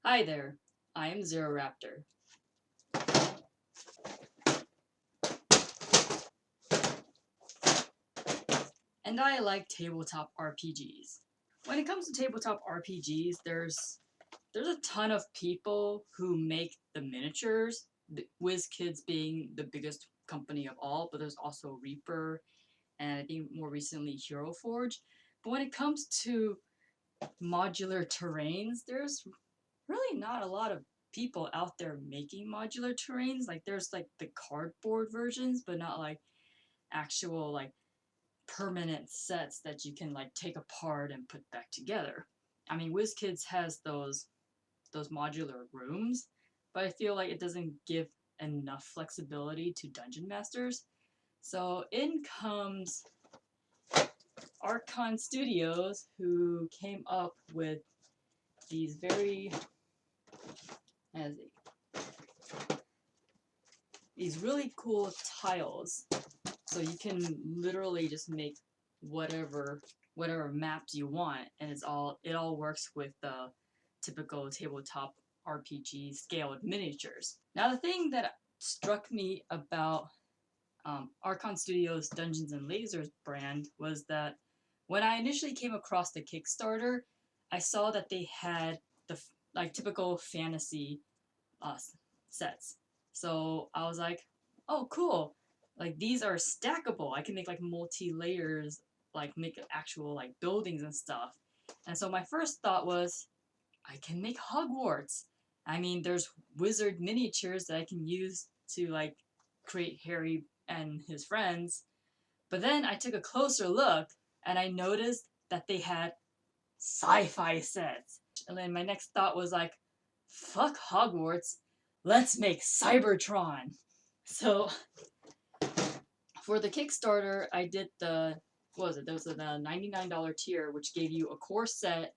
Hi there, I am ZeroRaptor. And I like tabletop RPGs. When it comes to tabletop RPGs, there's a ton of people who make the miniatures, WizKids being the biggest company of all, but there's also Reaper and I think more recently Hero Forge. But when it comes to modular terrains, there's really not a lot of people out there making modular terrains. Like there's like the cardboard versions, but not like actual like permanent sets that you can like take apart and put back together. I mean, WizKids has those modular rooms, but I feel like it doesn't give enough flexibility to dungeon masters. So in comes Archon Studios, who came up with these these really cool tiles. So you can literally just make whatever maps you want, and it all works with the typical tabletop RPG scale of miniatures. Now the thing that struck me about Archon Studios' Dungeons and Lasers brand was that when I initially came across the Kickstarter, I saw that they had the like typical fantasy uh, sets. So I was like, oh, cool. Like these are stackable. I can make like multi-layers, like make actual like buildings and stuff. And so my first thought was, I can make Hogwarts. I mean, there's wizard miniatures that I can use to like create Harry and his friends. But then I took a closer look and I noticed that they had sci-fi sets. And then my next thought was like, fuck Hogwarts, let's make Cybertron. So for the Kickstarter, I did what was it? There was the $99 tier, which gave you a core set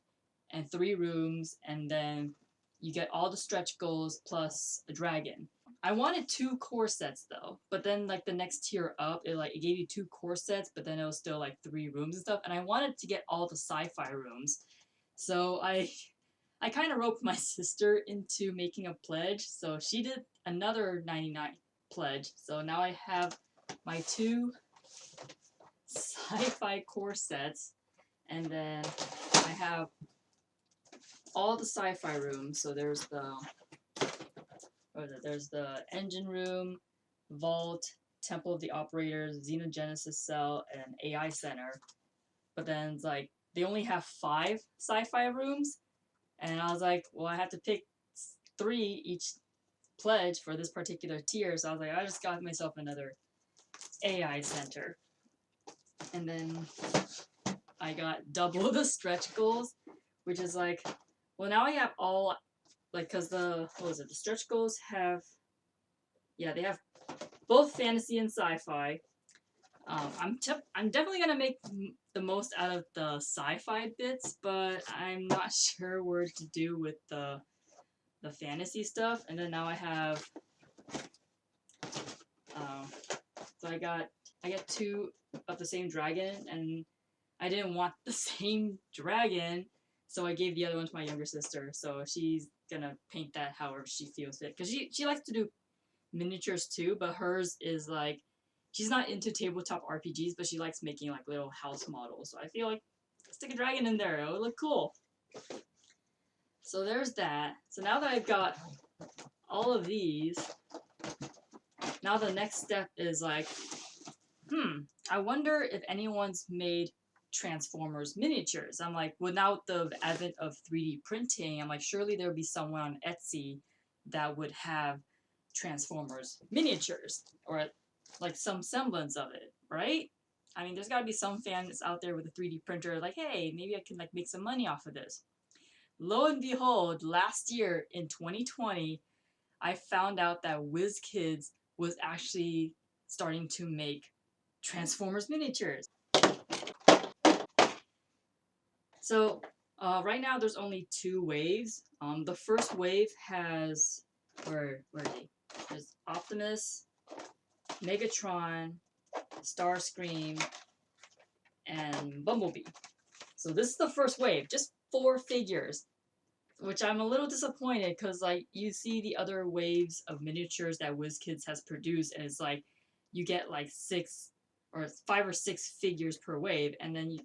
and 3 rooms, and then you get all the stretch goals plus a dragon. I wanted 2 core sets though, but then like the next tier up, it gave you 2 core sets, but then it was still like 3 rooms and stuff, and I wanted to get all the sci-fi rooms. So I kind of roped my sister into making a pledge, so she did another 99 pledge. So now I have my 2 sci-fi core sets, and then I have all the sci-fi rooms. So there's the engine room, vault, temple of the operators, xenogenesis cell, and AI center. But then it's like they only have 5 sci-fi rooms, and I was like, well, I have to pick 3 each pledge for this particular tier. So I was like, I just got myself another AI center, and then I got double the stretch goals, which is like, well, now I have all like, because the stretch goals have, yeah, they have both fantasy and sci-fi. I'm definitely gonna make the most out of the sci-fi bits, but I'm not sure where to do with the fantasy stuff. And then now I have, so I get 2 of the same dragon, and I didn't want the same dragon, so I gave the other one to my younger sister. So she's gonna paint that however she feels fit, because she likes to do miniatures too, but hers is like, she's not into tabletop RPGs, but she likes making like little house models. So I feel like, stick a dragon in there, it would look cool. So there's that. So now that I've got all of these, now the next step is like, I wonder if anyone's made Transformers miniatures. I'm like, without the advent of 3D printing, I'm like, surely there would be someone on Etsy that would have Transformers miniatures, or like some semblance of it, right? I mean, there's got to be some fans out there with a 3D printer like, hey, maybe I can like make some money off of this. Lo and behold, last year in 2020, I found out that WizKids was actually starting to make Transformers miniatures. So right now there's only 2 waves. The first wave has, where are they? There's Optimus, Megatron, Starscream, and Bumblebee. So this is the first wave, just 4 figures. which I'm a little disappointed because like you see the other waves of miniatures that WizKids has produced, and it's like you get like 5 or 6 figures per wave, and then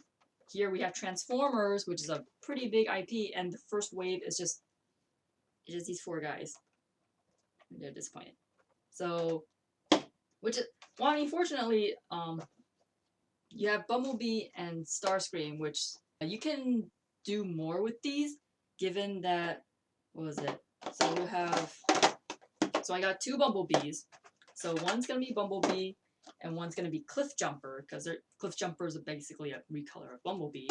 here we have Transformers, which is a pretty big IP, and the first wave is just these 4 guys. They're disappointed. So, which is well, I mean, fortunately, you have Bumblebee and Starscream, which you can do more with these, given that what was it? So you have. So I got 2 Bumblebees. So one's gonna be Bumblebee, and one's gonna be Cliff Jumper, because Cliff Jumper is basically a recolor of Bumblebee.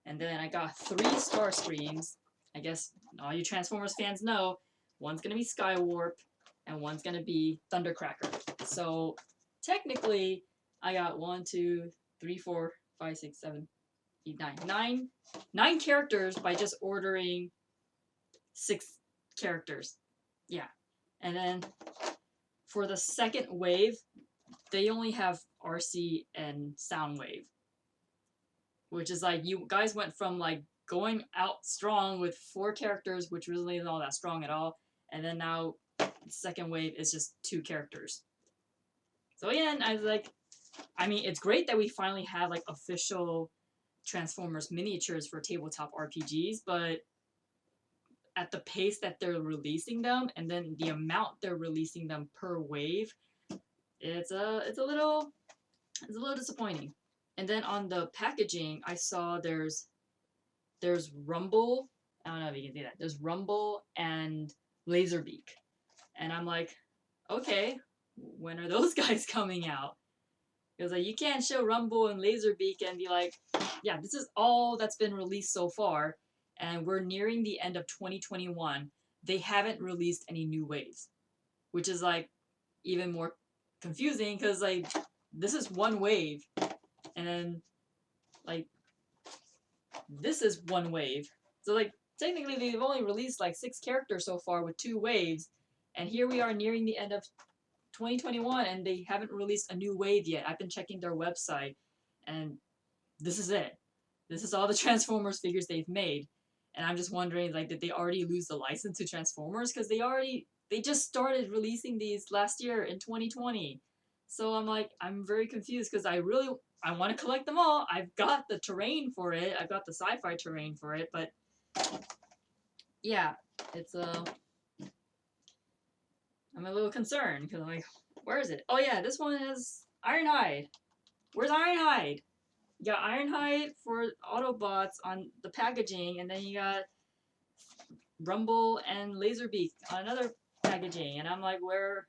And then I got 3 Starscreams. I guess all you Transformers fans know, one's gonna be Skywarp, and one's gonna be Thundercracker. So technically, I got 1, 2, 3, 4, 5, 6, 7, 8, 9. 9 characters by just ordering 6 characters. Yeah. And then for the second wave, they only have RC and Soundwave. Which is like, you guys went from like going out strong with 4 characters, which really isn't all that strong at all. And then now, the second wave is just 2 characters. So again, I was like, I mean, it's great that we finally have like official Transformers miniatures for tabletop RPGs, but at the pace that they're releasing them, and then the amount they're releasing them per wave, it's a little disappointing. And then on the packaging, I saw there's Rumble. I don't know if you can see that. There's Rumble and Laserbeak, and I'm like, okay, when are those guys coming out? Because like, you can't show Rumble and Laserbeak and be like, yeah, this is all that's been released so far, and we're nearing the end of 2021. They haven't released any new waves, which is like even more confusing because like this is one wave, and then like this is one wave. So like technically they've only released like 6 characters so far with 2 waves, and here we are nearing the end of 2021 and they haven't released a new wave yet. I've been checking their website, and this is it. This is all the Transformers figures they've made. And I'm just wondering, like, did they already lose the license to Transformers? Because they just started releasing these last year in 2020. So I'm like, I'm very confused because I want to collect them all. I've got the terrain for it. I've got the sci-fi terrain for it, but yeah, it's I'm a little concerned because I'm like, where is it? Oh yeah, this one has Ironhide. Where's Ironhide? You got Ironhide for Autobots on the packaging, and then you got Rumble and Laserbeak on another packaging, and I'm like, where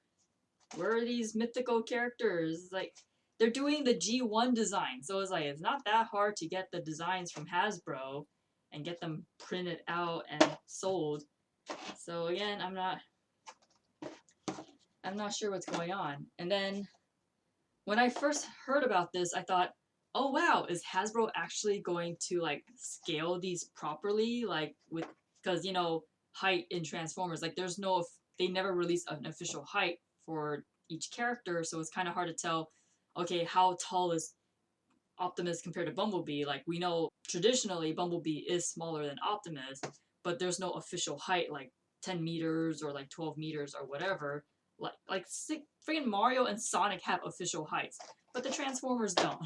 are these mythical characters? Like, they're doing the G1 design, so it's like it's not that hard to get the designs from Hasbro and get them printed out and sold. So again, I'm not sure what's going on. And then when I first heard about this, I thought, oh wow, is Hasbro actually going to like scale these properly, like with, because you know, height in Transformers, like they never release an official height for each character, so it's kind of hard to tell, okay, how tall is Optimus compared to Bumblebee? Like, we know traditionally Bumblebee is smaller than Optimus, but there's no official height like 10 meters or like 12 meters or whatever. Like freaking Mario and Sonic have official heights, but the Transformers don't.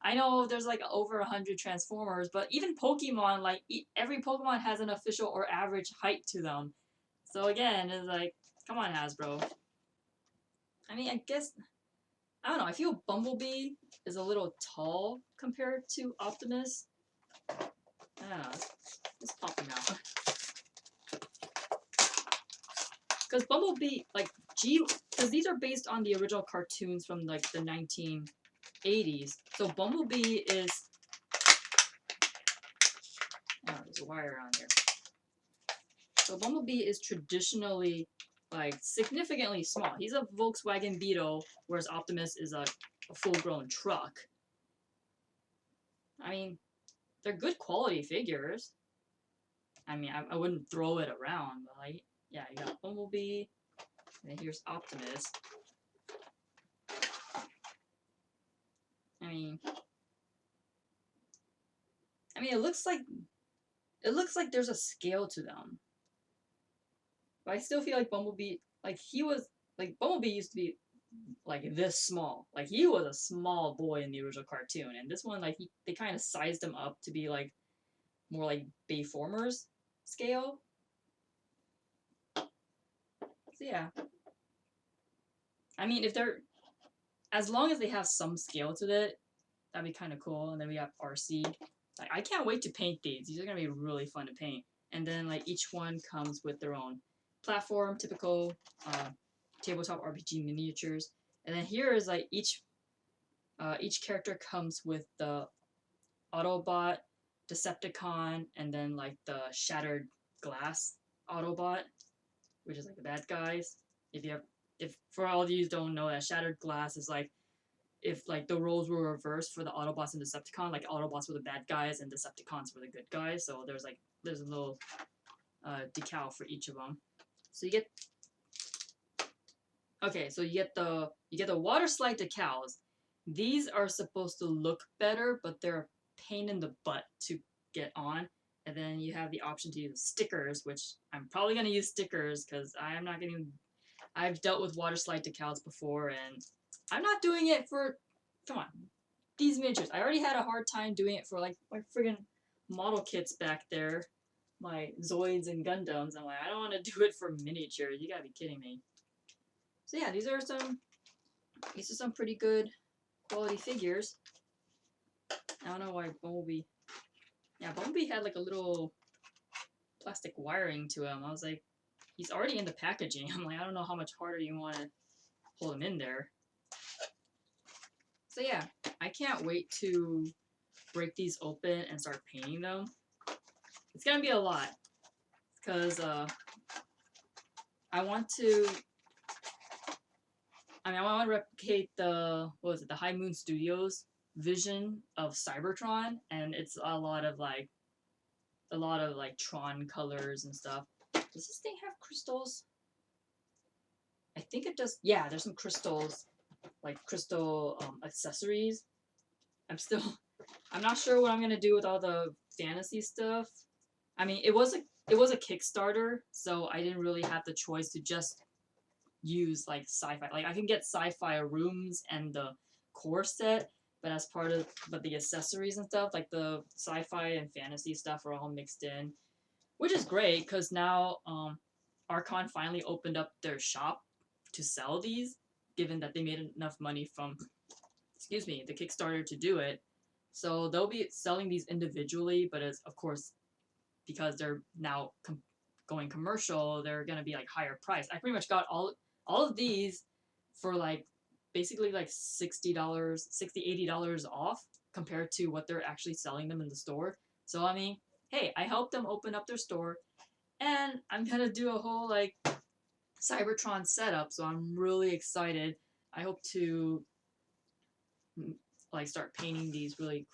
I know there's like over 100 Transformers, but even Pokemon, like every Pokemon has an official or average height to them. So again, it's like, come on, Hasbro. I mean, I guess, I don't know, I feel Bumblebee is a little tall compared to Optimus. I don't know, let's pop him out. Because Bumblebee, like, because these are based on the original cartoons from like the 1980s. So Bumblebee is, oh, there's a wire on here. So Bumblebee is traditionally like significantly small. He's a Volkswagen Beetle, whereas Optimus is a full-grown truck. I mean, they're good quality figures. I mean, I wouldn't throw it around, but like, yeah, you got Bumblebee, and then here's Optimus. I mean, it looks like it looks like there's a scale to them. But I still feel like Bumblebee, like Bumblebee used to be like this small. Like he was a small boy in the original cartoon, and this one like they kind of sized him up to be like more like Bayformers scale. So yeah, I mean if they're as long as they have some scale to it, that'd be kind of cool. And then we have RC. Like, I can't wait to paint these. These are gonna be really fun to paint. And then like each one comes with their own platform, typical tabletop RPG miniatures. And then here is like each character comes with the Autobot, Decepticon, and then like the Shattered Glass Autobot, which is like the bad guys. If for all of you who don't know, that Shattered Glass is like if like the roles were reversed for the Autobots and Decepticon, like Autobots were the bad guys and Decepticons were the good guys. So there's a little decal for each of them. So you get the water slide decals. These are supposed to look better, but they're a pain in the butt to get on. And then you have the option to use stickers, which I'm probably gonna use stickers because I've dealt with water slide decals before, and I'm not doing it for, come on, these miniatures. I already had a hard time doing it for like my friggin' model kits back there, my Zoids and Gundams. I'm like, I don't want to do it for miniatures. You gotta be kidding me. So yeah, these are some pretty good quality figures. I don't know why Bumblebee. Yeah, Bumblebee had like a little plastic wiring to him. I was like, he's already in the packaging. I'm like, I don't know how much harder you want to hold him in there. So yeah, I can't wait to break these open and start painting them. It's gonna be a lot because I want to replicate the High Moon Studios vision of Cybertron, and it's a lot of Tron colors and stuff. Does this thing have crystals? I think it does. Yeah, there's some crystals, like crystal accessories. I'm not sure what I'm gonna do with all the fantasy stuff. I mean, it was a Kickstarter, so I didn't really have the choice to just use like sci-fi. Like I can get sci-fi rooms and the core set, but the accessories and stuff, like the sci-fi and fantasy stuff are all mixed in, which is great because now Archon finally opened up their shop to sell these, given that they made enough money from the Kickstarter to do it. So they'll be selling these individually, but as of course, because they're now going commercial, they're gonna be like higher price. I pretty much got all of these for like basically like $60, $80 off compared to what they're actually selling them in the store. So I mean, hey, I helped them open up their store, and I'm gonna do a whole like Cybertron setup. So I'm really excited. I hope to like start painting these really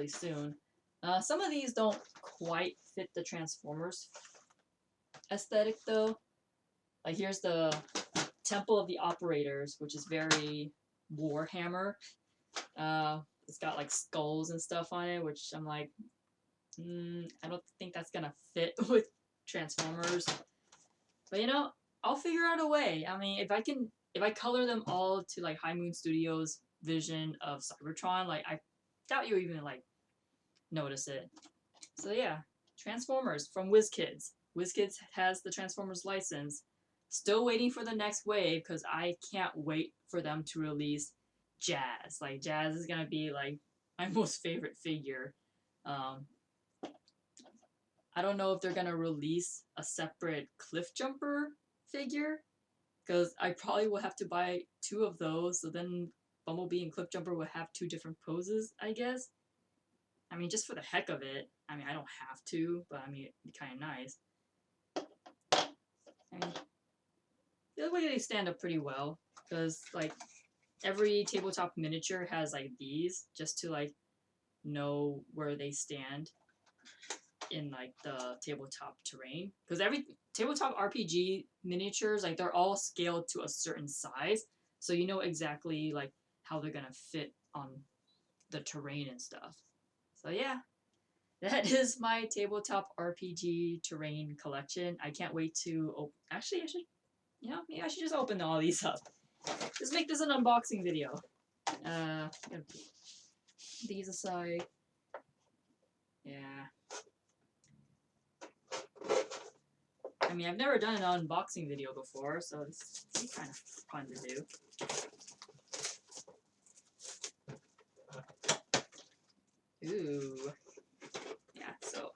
soon. Some of these don't quite fit the Transformers aesthetic though. Like here's the Temple of the Operators, which is very Warhammer. It's got like skulls and stuff on it, which I'm like, I don't think that's gonna fit with Transformers. But you know, I'll figure out a way. I mean, if I color them all to like High Moon Studios vision of Cybertron, like I doubt you even like notice it. So yeah, Transformers from WizKids. WizKids has the Transformers license. Still waiting for the next wave because I can't wait for them to release Jazz. Like Jazz is gonna be like my most favorite figure. I don't know if they're gonna release a separate Cliff Jumper figure because I probably will have to buy 2 of those. So then Bumblebee and Cliff Jumper will have 2 different poses, I guess. I mean, just for the heck of it. I mean, I don't have to, but I mean, it'd be kind of nice. I mean, the way they stand up pretty well, because like every tabletop miniature has like these just to like know where they stand in like the tabletop terrain. Because every tabletop RPG miniatures, like they're all scaled to a certain size, so you know exactly like how they're gonna fit on the terrain and stuff. So yeah, that is my tabletop RPG terrain collection. I can't wait to actually, I should, maybe I should just open all these up. Just make this an unboxing video. Gonna put these aside. Yeah. I mean, I've never done an unboxing video before, so this is kind of fun to do. Ooh. Yeah, so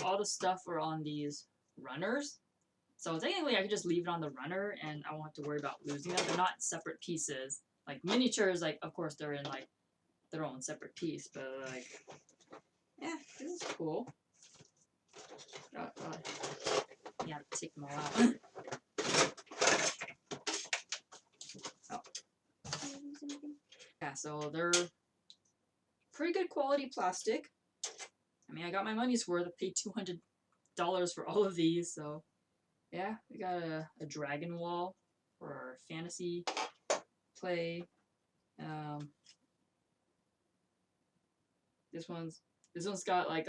all the stuff are on these runners. So technically I could just leave it on the runner and I won't have to worry about losing them. They're not separate pieces. Like miniatures, like of course they're in like their own separate piece, but like, yeah, this is cool. Yeah, take them all out. Oh. Yeah, so they're pretty good quality plastic. I mean, I got my money's worth. I paid $200 for all of these, so yeah, we got a dragon wall for our fantasy play. This one's got like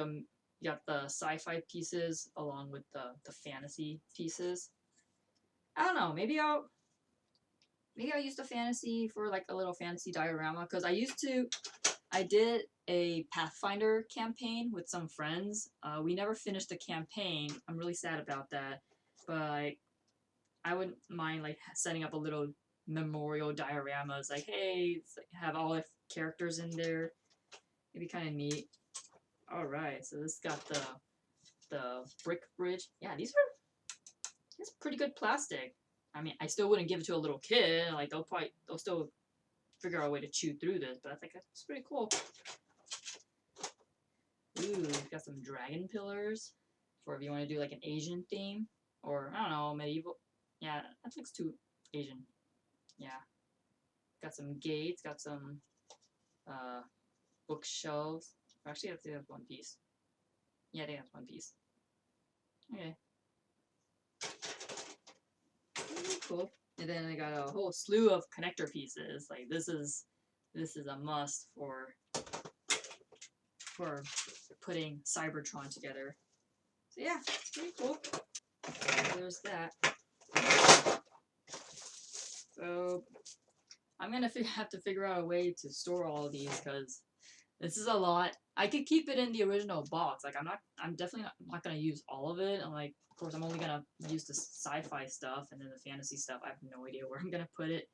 you got the sci-fi pieces along with the fantasy pieces. I don't know, maybe I'll use the fantasy for like a little fantasy diorama, because I did a Pathfinder campaign with some friends. We never finished the campaign. I'm really sad about that, but I wouldn't mind like setting up a little memorial dioramas. Like, hey, have all the characters in there. It'd be kind of neat. All right, so this got the brick bridge. Yeah, it's pretty good plastic. I mean, I still wouldn't give it to a little kid. Like they'll still figure out a way to chew through this, but I think that's pretty cool. Ooh, we've got some dragon pillars for if you want to do like an Asian theme, or I don't know, medieval. Yeah, that looks too Asian. Yeah, got some gates, got some bookshelves. Actually, I think that's one piece. Yeah, I think that's one piece. Okay. Cool. And then I got a whole slew of connector pieces. Like this is a must for putting Cybertron together. So yeah, it's pretty cool. There's that. So I'm gonna have to figure out a way to store all of these because this is a lot. I could keep it in the original box. Like I'm definitely not gonna use all of it. I'm like, of course, I'm only gonna use the sci-fi stuff and then the fantasy stuff. I have no idea where I'm gonna put it.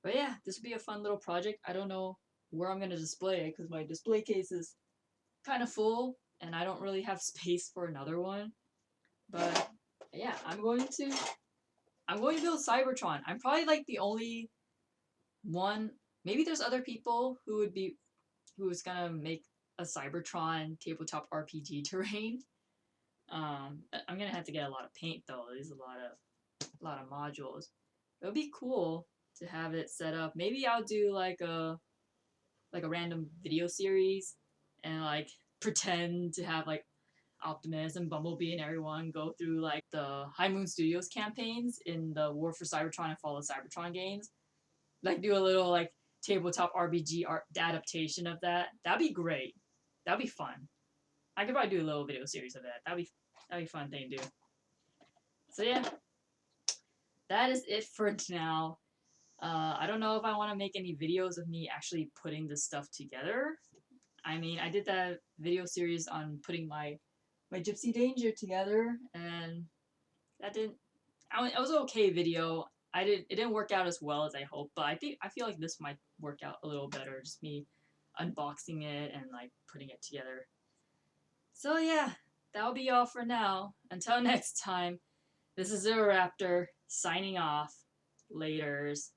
But yeah, this would be a fun little project. I don't know where I'm gonna display it because my display case is kind of full and I don't really have space for another one. But yeah, I'm going to build Cybertron. I'm probably like the only one. Maybe there's other people who's gonna make a Cybertron tabletop RPG terrain. I'm gonna have to get a lot of paint though. There's a lot of modules. It would be cool to have it set up. Maybe I'll do like a random video series and like pretend to have like Optimus and Bumblebee and everyone go through like the High Moon Studios campaigns in the War for Cybertron and Fall of Cybertron games. Like do a little like tabletop RPG adaptation of that. That'd be great. That'd be fun. I could probably do a little video series of that. That'd be a fun thing to do. So yeah, that is it for now. I don't know if I want to make any videos of me actually putting this stuff together. I mean, I did that video series on putting my Gypsy Danger together, and that didn't. It was an okay video. It didn't work out as well as I hoped, but I feel like this might work out a little better. Just me unboxing it and like putting it together. So yeah, that'll be all for now. Until next time, this is ZeroRaptor signing off. Laters.